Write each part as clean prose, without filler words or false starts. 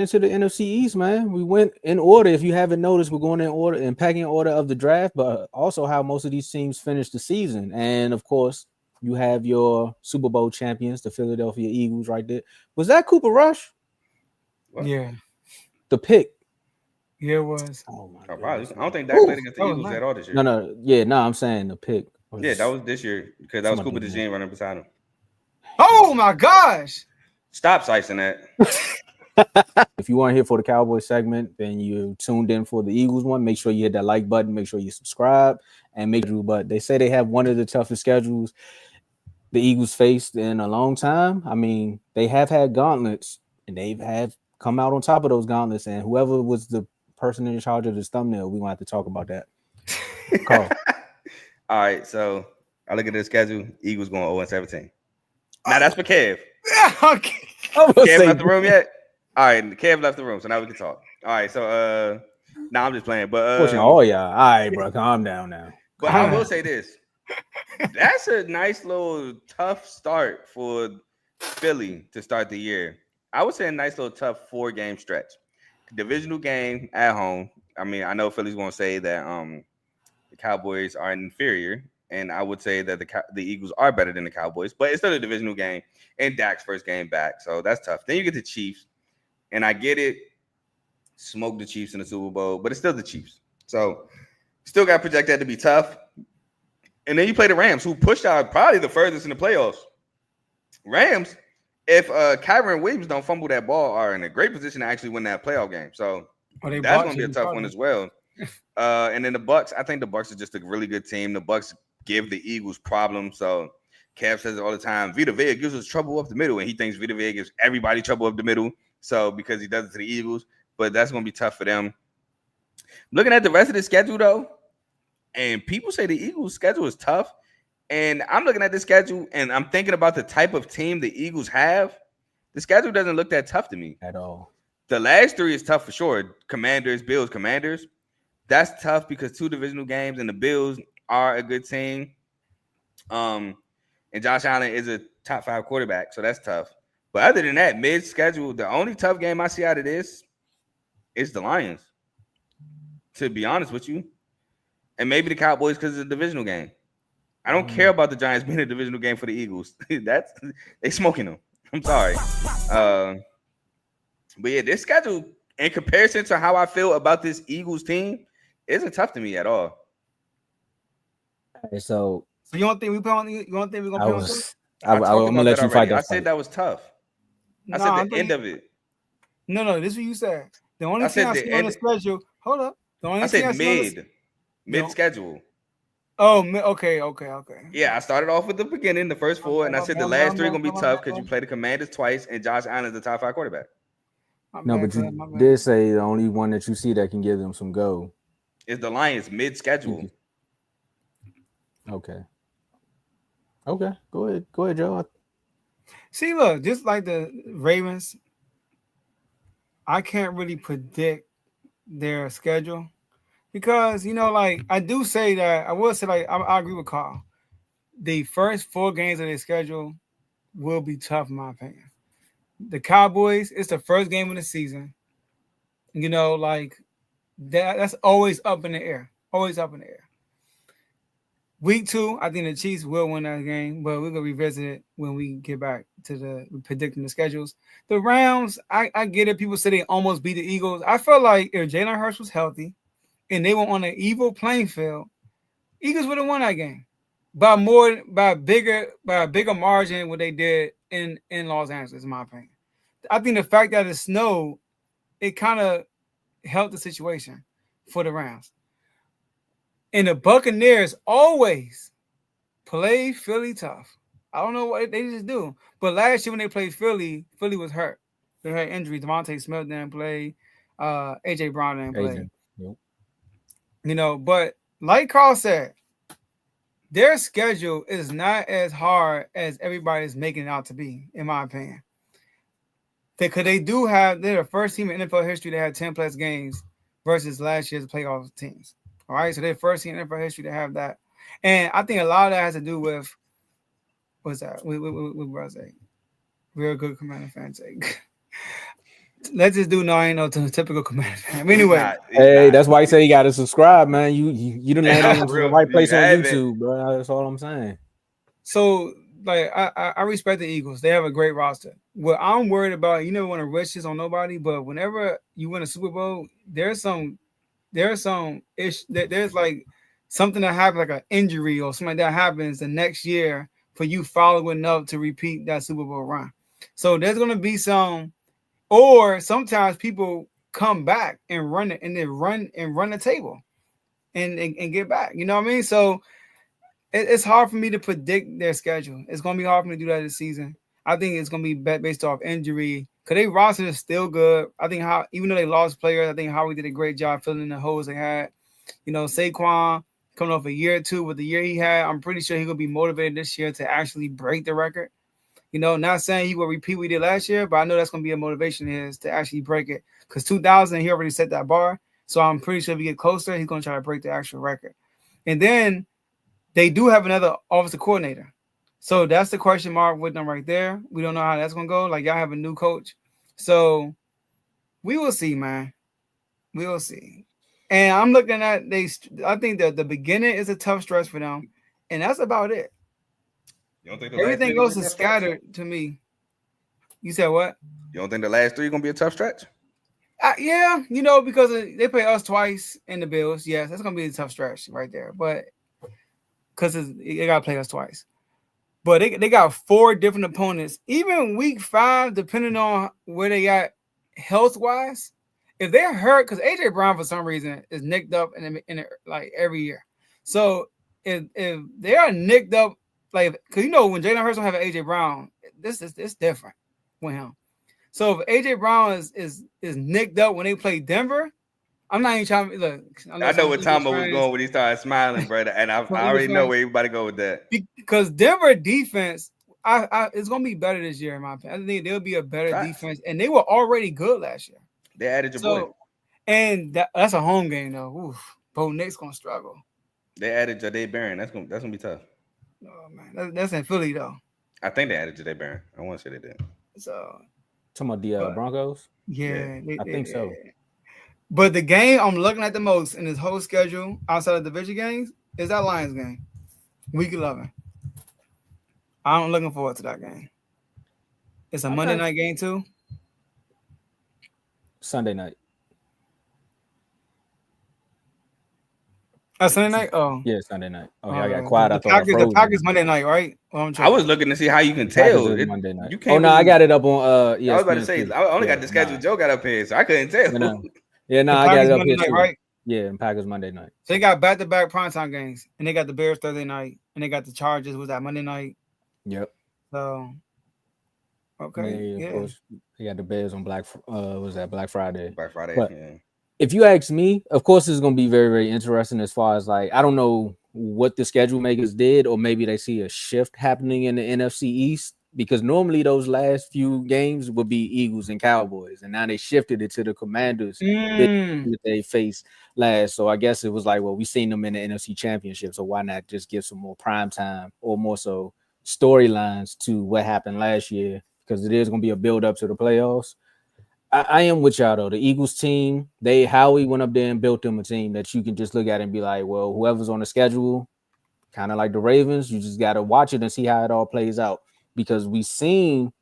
into the NFC East, man. We went in order. If you haven't noticed, we're going in order and packing order of the draft, but also how most of these teams finish the season. And of course, you have your Super Bowl champions, the Philadelphia Eagles, right there. Was that Cooper Rush? What? Yeah, The pick. yeah, it was. Oh my Oh, probably. goodness, I don't man. think Dak Whew. played against the That was Eagles nice. at all this No, year. no, yeah, no. I'm saying the pick Yeah, that was was this year because that was somebody Cooper did DeJean running beside him. Oh my gosh! Stop slicing that. If you weren't here for the Cowboys segment, then you tuned in for the Eagles one. Make sure you hit that like button. Make sure you subscribe and make sure. But they say they have one of the toughest schedules the Eagles faced in a long time. I mean, they have had gauntlets and they've have come out on top of those gauntlets. And whoever was the person in charge of this thumbnail, we gonna have to talk about that. Carl. All right, so I look at the schedule. Eagles going 0-17. Now that's for Kev. Okay. I was Kev left the room yet? All right, Kev left the room, so now we can talk. All right, so now I'm just playing, but oh yeah, all right, bro, calm down now. but I will say this: that's a nice little tough start for Philly to start the year. I would say a nice little tough 4-game stretch, divisional game at home. I mean, I know Philly's going to say that the Cowboys are inferior, and I would say that the Eagles are better than the Cowboys, but it's still a divisional game and Dak's first game back, so that's tough. Then you get the Chiefs, and I get it, smoke the Chiefs in the Super Bowl, but it's still the Chiefs, so still got projected to be tough. And then you play the Rams, who pushed out probably the furthest in the playoffs. Rams, if Kyron Williams don't fumble that ball, are in a great position to actually win that playoff game. So that's going to be a tough one as well. And then the Bucks, I think the Bucks are just a really good team. The Bucks give the Eagles problems. So Kev says it all the time. Vita Vea gives us trouble up the middle, and he thinks Vita Vea gives everybody trouble up the middle. So because he does it to the Eagles, but that's going to be tough for them. Looking at the rest of the schedule, though, and people say the Eagles' schedule is tough. And I'm looking at the schedule, and I'm thinking about the type of team the Eagles have. The schedule doesn't look that tough to me at all. The last 3 is tough for sure. Commanders, Bills, Commanders. That's tough because 2 divisional games, and the Bills are a good team. And Josh Allen is a top 5 quarterback, so that's tough. But other than that, mid-schedule, the only tough game I see out of this is the Lions, to be honest with you. And maybe the Cowboys because it's a divisional game. I don't care about the Giants being a divisional game for the Eagles. They smoking them. I'm sorry. But yeah, this schedule, in comparison to how I feel about this Eagles team, isn't tough to me at all. So you don't think we play on? You don't think we're gonna play on? I'm gonna let you fight that. I said that was tough. I said the end of it. No, this is what you said. The only thing I see on the schedule. Hold up. The only thing I said mid schedule. Oh, okay. Yeah, I started off with the beginning, the first 4, and I said the last 3 are gonna be tough because you play the Commanders twice, and Josh Allen is the top 5 quarterback. No, but you did say the only one that you see that can give them some go is the Lions mid-schedule. Okay. Go ahead, Joe. See, look, just like the Ravens, I can't really predict their schedule because like I do say that I will say I agree with Carl. The first 4 games of their schedule will be tough, in my opinion. The Cowboys, it's the first game of the season. That's always up in the air. Always up in the air. Week 2, I think the Chiefs will win that game, but we're going to revisit it when we get back to the predicting the schedules. The Rams, I get it. People say they almost beat the Eagles. I felt like if Jalen Hurts was healthy and they were on an evil playing field, Eagles would have won that game by a bigger margin than what they did in Los Angeles, in my opinion. I think the fact that it snowed, it kind of helped the situation for the Rams. And the Buccaneers always play Philly tough. I don't know what they just do. But last year when they played Philly, Philly was hurt. They had injuries. Devontae Smith didn't play. A.J. Brown didn't play. Nope. But like Carl said, their schedule is not as hard as everybody's making it out to be, in my opinion. Because they're the first team in NFL history that had 10-plus games versus last year's playoff teams. All right, so they're first team in NFL history to have that. And I think a lot of that has to do with, what's that? What was that? Real good Commander fan take. Let's just do no. I ain't no typical Commander fan. Anyway, Hey, that's why I say you got to subscribe, man. You done landed on the right place on have YouTube, bro. That's all I'm saying. so like I respect the Eagles. They have a great roster. What I'm worried about, you never want to wish this on nobody, but whenever you win a Super Bowl, there's like something that happens, like an injury or something like that happens the next year for you following up to repeat that Super Bowl run. So there's gonna be some, or sometimes people come back and run it and then run the table and get back. You know what I mean? So it's hard for me to predict their schedule. It's gonna be hard for me to do that this season. I think it's gonna be based off injury. Cause they roster is still good. I think even though they lost players, I think Howie did a great job filling in the holes they had. You know, Saquon coming off a year or two with the year he had, I'm pretty sure he's gonna be motivated this year to actually break the record. You know, not saying he will repeat what he did last year, but I know that's gonna be a motivation is to actually break it. Because 2000, he already set that bar. So I'm pretty sure if he get closer, he's gonna try to break the actual record. And then they do have another offensive coordinator. So that's the question mark with them right there. We don't know how that's gonna go. Like y'all have a new coach. So we will see, man. We will see. And I'm looking at I think that the beginning is a tough stretch for them. And that's about it. You don't think everything else is scattered to me. You said what? You don't think the last three are gonna be a tough stretch? Yeah, you know, because they play us twice in the Bills. Yes, that's gonna be a tough stretch right there. But because they gotta play us twice. But they got 4 different opponents. Even week 5, depending on where they got health wise, if they're hurt, because AJ Brown for some reason is nicked up in like every year. So if they are nicked up, like because you know when Jalen Hurts don't have an AJ Brown, it's different with him. So if AJ Brown is nicked up when they play Denver, I'm not even trying to look. I know where Tomo was going when he started smiling, brother, and I already know where everybody go with that. Because Denver defense, it's gonna be better this year, in my opinion. I think they'll be a better defense, and they were already good last year. They added your boy, and that's a home game though. Oof, Bo Nick's gonna struggle. They added Jadae Barron. That's gonna be tough. Oh man, that's in Philly though. I think they added Jadae Barron. I want to say they did. So talking about the Broncos. Yeah, I think so. But the game I'm looking at the most in this whole schedule outside of division games is that Lions game, week 11. I'm looking forward to that game. It's a Monday night game too. Sunday night. Sunday night? Oh. Yeah, Sunday night. Oh, yeah, I got quiet. The Packers Monday night, right? I was looking to see how you can tell. Monday night. You can't I got it up on I was about to say, I only got the schedule Joe got up here, so I couldn't tell. Yeah, no, I got it up here too. Right? Yeah, and Packers Monday night. So they got back-to-back primetime games, and they got the Bears Thursday night, and they got the Chargers. Was that Monday night? Yep. So, okay, yeah. Of course, they got the Bears on Black Friday? Black Friday, but yeah. If you ask me, of course, it's going to be very, very interesting as far as like, I don't know what the schedule makers did, or maybe they see a shift happening in the NFC East, because normally those last few games would be Eagles and Cowboys, and now they shifted it to the Commanders that they faced last. So I guess it was like, well, we seen them in the NFC Championship, so why not just give some more prime time or more so storylines to what happened last year, because it is going to be a build up to the playoffs. I am with y'all though. The Eagles team, Howie went up there and built them a team that you can just look at and be like, well, whoever's on the schedule, kind of like the Ravens, you just got to watch it and see how it all plays out. Because we seen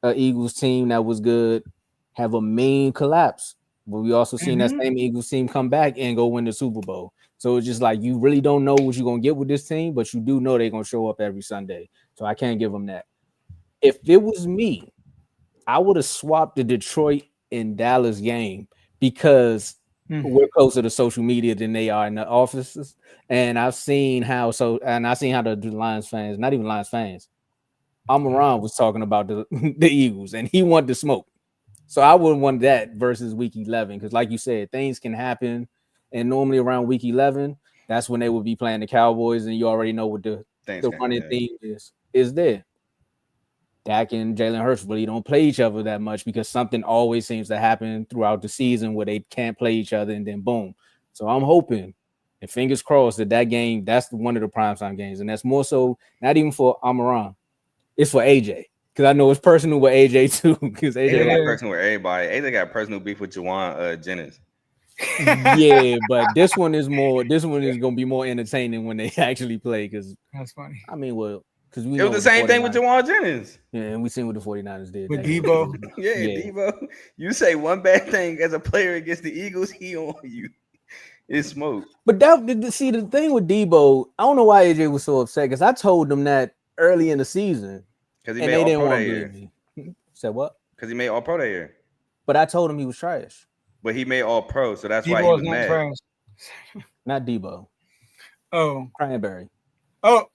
an Eagles team that was good have a mean collapse, but we also seen that same Eagles team come back and go win the Super Bowl. So it's just like you really don't know what you're gonna get with this team, but you do know they're gonna show up every Sunday. So I can't give them that. If it was me, I would have swapped the Detroit and Dallas game, because we're closer to social media than they are in the offices, and I've seen how the Lions fans, not even Lions fans, Amaran was talking about the Eagles, and he wanted to smoke. So I wouldn't want that versus week 11, because like you said, things can happen, and normally around week 11, that's when they would be playing the Cowboys, and you already know what the running theme is there. Dak and Jalen Hurts really don't play each other that much, because something always seems to happen throughout the season where they can't play each other, and then boom. So I'm hoping and fingers crossed that game, that's one of the primetime games, and that's more so not even for Amaran, it's for AJ, Because I know it's personal with AJ too. Because AJ, AJ got Yeah. personal with everybody. AJ got personal beef with Juwan Jennings. yeah, but this one is more. This one is gonna be more entertaining when they actually play. Because That's funny. I mean, well, because we It was know the what same thing with 49ers Juwan Jennings. Yeah, and we seen what the 49ers did. With that year. Debo. Yeah, Yeah. Debo. You say one bad thing as a player against the Eagles, he on you. It's smoke. But see the thing with Debo, I don't know why AJ was so upset because I told them that early in the season, Because he and made they all didn't pro want that to year. believe me. Said what? Because he made all pro that year. But I told him he was trash. But he made all pro, so that's why he Debo was is not mad. trash. Not Debo. Oh. Cranberry. Oh.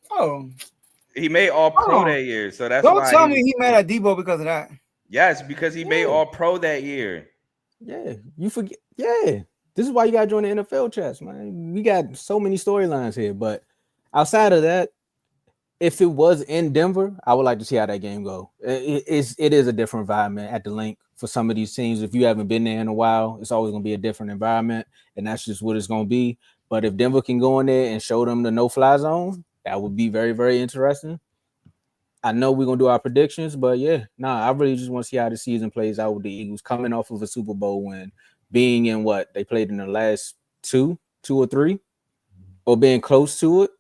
He made all pro Oh. that year, so that's Don't why tell me he mad at Debo because of that. Yes, because he made Yeah. all pro that year. Yeah, you forget. Yeah, this is why you got to join the NFL chess, man. We got so many storylines here, but outside of that, if it was in Denver, I would like to see how that game go. It is a different environment at the link for some of these teams. If you haven't been there in a while, it's always going to be a different environment, and that's just what it's going to be. But if Denver can go in there and show them the no-fly zone, that would be very, very interesting. I know we're going to do our predictions, but yeah, I really just want to see how the season plays out with the Eagles coming off of a Super Bowl win, being in what they played in the last two or three, or being close to it.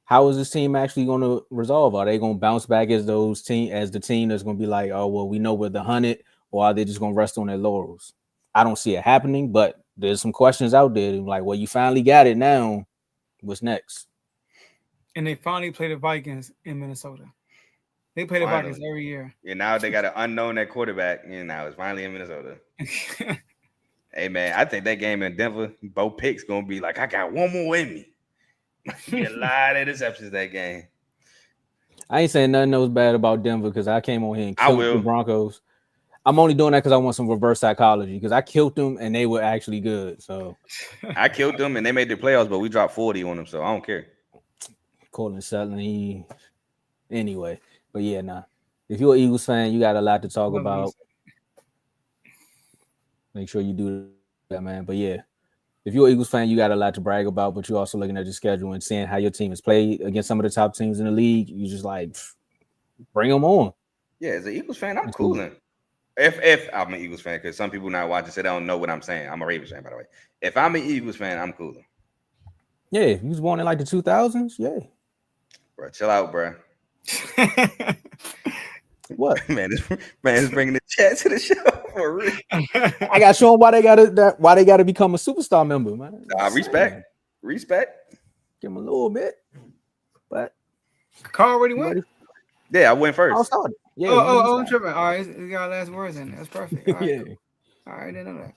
How is this team actually going to resolve? Are they going to bounce back as the team that's going to be like, oh, well, we know we're the 100, or are they just going to rest on their laurels? I don't see it happening, but there's some questions out there. Like, well, you finally got it now. What's next? And they finally play the Vikings in Minnesota. They play the Vikings every year. Yeah, now they got an unknown at quarterback, and now it's finally in Minnesota. Hey, man, I think that game in Denver, Bo Pick's going to be like, I got one more in me. Get a lot of interceptions that game. I ain't saying nothing else bad about Denver because I came on here and killed the Broncos. I'm only doing that because I want some reverse psychology because I killed them and they were actually good. So I killed them and they made the playoffs, but we dropped 40 on them, so I don't care. Cortland Sutton, anyway. But yeah, if you're an Eagles fan, you got a lot to talk about. Make sure you do that, man. But yeah, if you're an Eagles fan, you got a lot to brag about, but you're also looking at your schedule and seeing how your team has played against some of the top teams in the league. You just like, bring them on. Yeah, as an Eagles fan, I'm cooling. If I'm an Eagles fan, because some people not watching say they don't know what I'm saying. I'm a Ravens fan, by the way. If I'm an Eagles fan, I'm cooling. Yeah, if you was born in like the 2000s, yeah. Bro, chill out, bro. What? Man is bringing the chat to the show for real. I got to show them why they got to become a superstar member, man. Respect. Give them a little bit, but Carl already went. Yeah, I went first. I'll start it. Yeah. I'm tripping. All right, we got last words in. That's perfect. All right, yeah. cool. All right, I didn't know that.